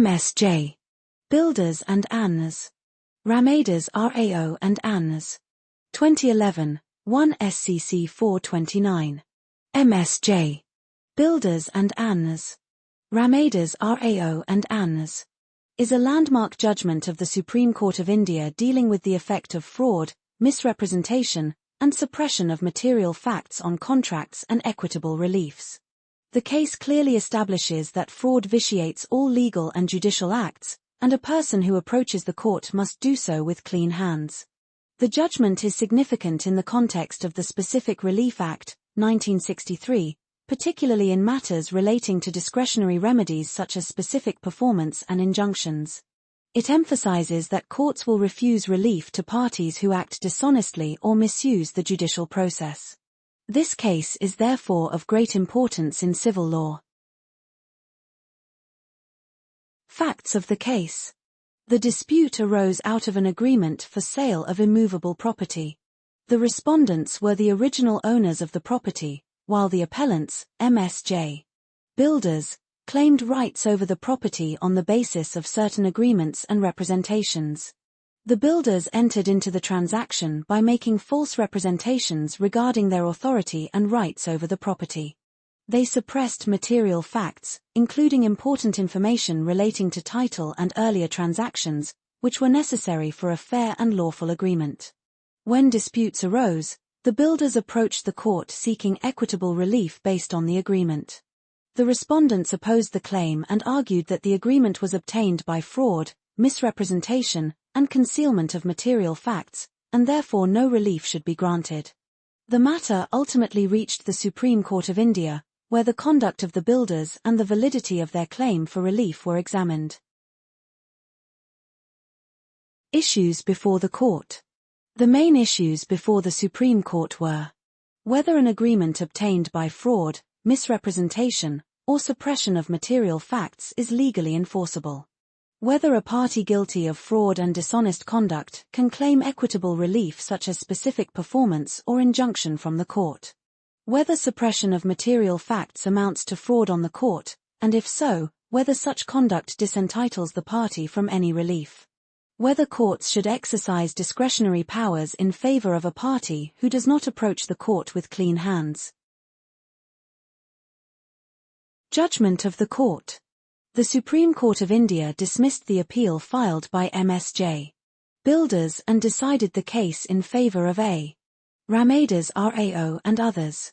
MSJ. Builders and Anrs. Ramadas RAO and Anrs. 2011, 1 SCC 429. MSJ. Builders and Anrs. Ramadas RAO and Anrs. Is a landmark judgment of the Supreme Court of India dealing with the effect of fraud, misrepresentation, and suppression of material facts on contracts and equitable reliefs. The case clearly establishes that fraud vitiates all legal and judicial acts, and a person who approaches the court must do so with clean hands. The judgment is significant in the context of the Specific Relief Act, 1963, particularly in matters relating to discretionary remedies such as specific performance and injunctions. It emphasizes that courts will refuse relief to parties who act dishonestly or misuse the judicial process. This case is therefore of great importance in civil law. Facts of the case. The dispute arose out of an agreement for sale of immovable property. The respondents were the original owners of the property, while the appellants, MSJ. Builders, claimed rights over the property on the basis of certain agreements and representations. The builders entered into the transaction by making false representations regarding their authority and rights over the property. They suppressed material facts, including important information relating to title and earlier transactions, which were necessary for a fair and lawful agreement. When disputes arose, the builders approached the court seeking equitable relief based on the agreement. The respondents opposed the claim and argued that the agreement was obtained by fraud, misrepresentation, and concealment of material facts, and therefore no relief should be granted. The matter ultimately reached the Supreme Court of India, where the conduct of the builders and the validity of their claim for relief were examined. Issues before the court. The main issues before the Supreme Court were whether an agreement obtained by fraud, misrepresentation, or suppression of material facts is legally enforceable. Whether a party guilty of fraud and dishonest conduct can claim equitable relief such as specific performance or injunction from the court. Whether suppression of material facts amounts to fraud on the court, and if so, whether such conduct disentitles the party from any relief. Whether courts should exercise discretionary powers in favor of a party who does not approach the court with clean hands. Judgment of the court. The Supreme Court of India dismissed the appeal filed by MSJ. Builders and decided the case in favor of A. Ramadas RAO and others.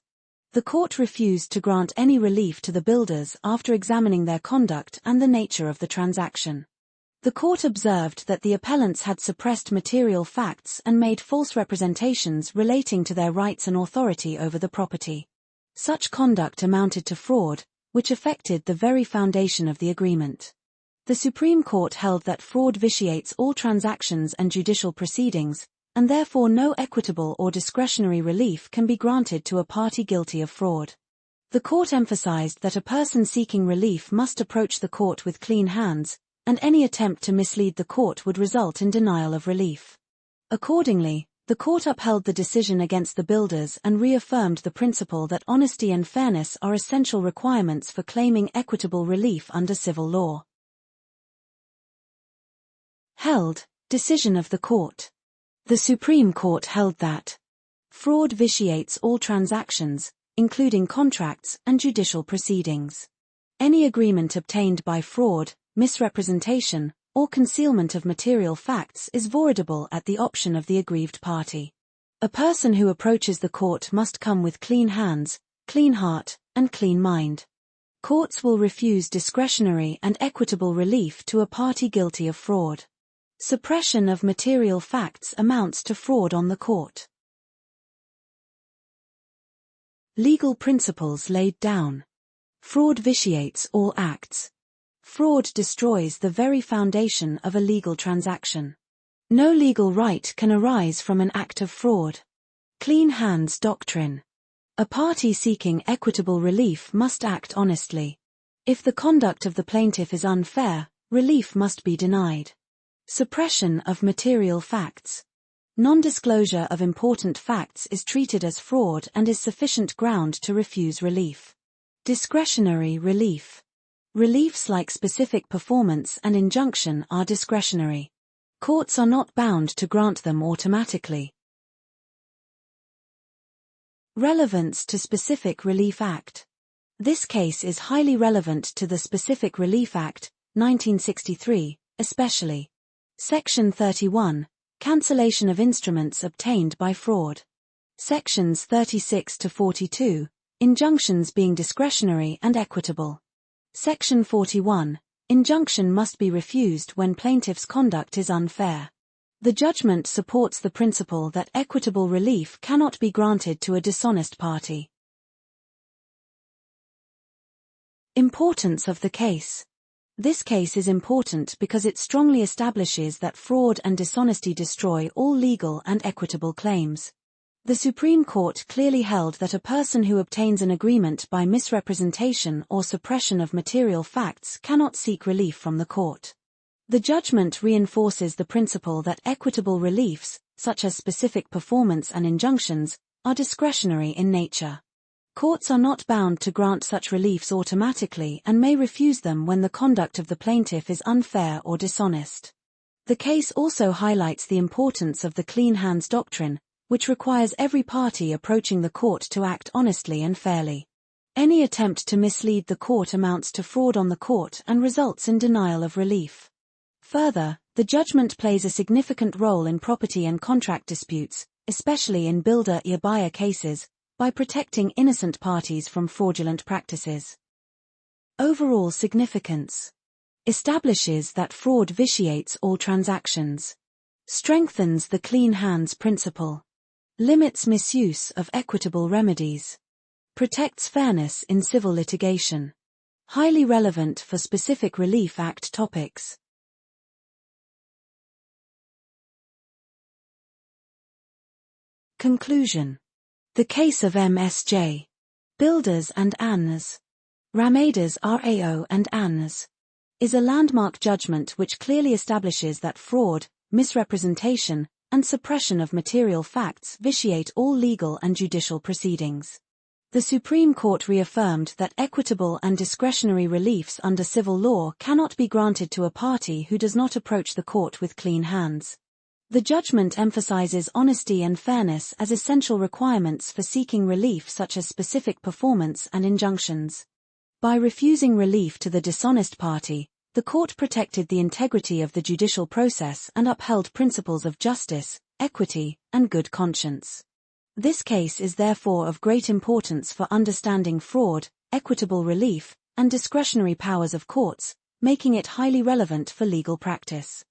The court refused to grant any relief to the builders after examining their conduct and the nature of the transaction. The court observed that the appellants had suppressed material facts and made false representations relating to their rights and authority over the property. Such conduct amounted to fraud, which affected the very foundation of the agreement. The Supreme Court held that fraud vitiates all transactions and judicial proceedings, and therefore no equitable or discretionary relief can be granted to a party guilty of fraud. The court emphasized that a person seeking relief must approach the court with clean hands, and any attempt to mislead the court would result in denial of relief. Accordingly, the court upheld the decision against the builders and reaffirmed the principle that honesty and fairness are essential requirements for claiming equitable relief under civil law. Decision of the court. The Supreme Court held that fraud vitiates all transactions, including contracts and judicial proceedings. Any agreement obtained by fraud, misrepresentation, or concealment of material facts is voidable at the option of the aggrieved party. A person who approaches the court must come with clean hands, clean heart, and clean mind. Courts will refuse discretionary and equitable relief to a party guilty of fraud. Suppression of material facts amounts to fraud on the court. Legal principles laid down. Fraud vitiates all acts. Fraud destroys the very foundation of a legal transaction. No legal right can arise from an act of fraud. Clean hands doctrine. A party seeking equitable relief must act honestly. If the conduct of the plaintiff is unfair, relief must be denied. Suppression of material facts. Non-disclosure of important facts is treated as fraud and is sufficient ground to refuse relief. Discretionary relief. Reliefs like specific performance and injunction are discretionary. Courts are not bound to grant them automatically. Relevance to Specific Relief Act. This case is highly relevant to the Specific Relief Act, 1963, especially. Section 31, Cancellation of Instruments Obtained by Fraud. Sections 36 to 42, Injunctions being discretionary and equitable. Section 41, Injunction must be refused when plaintiff's conduct is unfair. The judgment supports the principle that equitable relief cannot be granted to a dishonest party. Importance of the case. This case is important because it strongly establishes that fraud and dishonesty destroy all legal and equitable claims. The Supreme Court clearly held that a person who obtains an agreement by misrepresentation or suppression of material facts cannot seek relief from the court. The judgment reinforces the principle that equitable reliefs, such as specific performance and injunctions, are discretionary in nature. Courts are not bound to grant such reliefs automatically and may refuse them when the conduct of the plaintiff is unfair or dishonest. The case also highlights the importance of the clean hands doctrine, which requires every party approaching the court to act honestly and fairly. Any attempt to mislead the court amounts to fraud on the court and results in denial of relief. Further, the judgment plays a significant role in property and contract disputes, especially in builder-buyer cases, by protecting innocent parties from fraudulent practices. Overall significance. Establishes that fraud vitiates all transactions. Strengthens the clean hands principle. Limits misuse of equitable remedies. Protects fairness in civil litigation. Highly relevant for Specific Relief Act topics. Conclusion. The case of Msj. Builders and Anrs. Ramadas RAO and Anrs. Is a landmark judgment which clearly establishes that fraud, misrepresentation, and suppression of material facts vitiate all legal and judicial proceedings. The Supreme Court reaffirmed that equitable and discretionary reliefs under civil law cannot be granted to a party who does not approach the court with clean hands. The judgment emphasizes honesty and fairness as essential requirements for seeking relief, such as specific performance and injunctions. By refusing relief to the dishonest party, the court protected the integrity of the judicial process and upheld principles of justice, equity, and good conscience. This case is therefore of great importance for understanding fraud, equitable relief, and discretionary powers of courts, making it highly relevant for legal practice.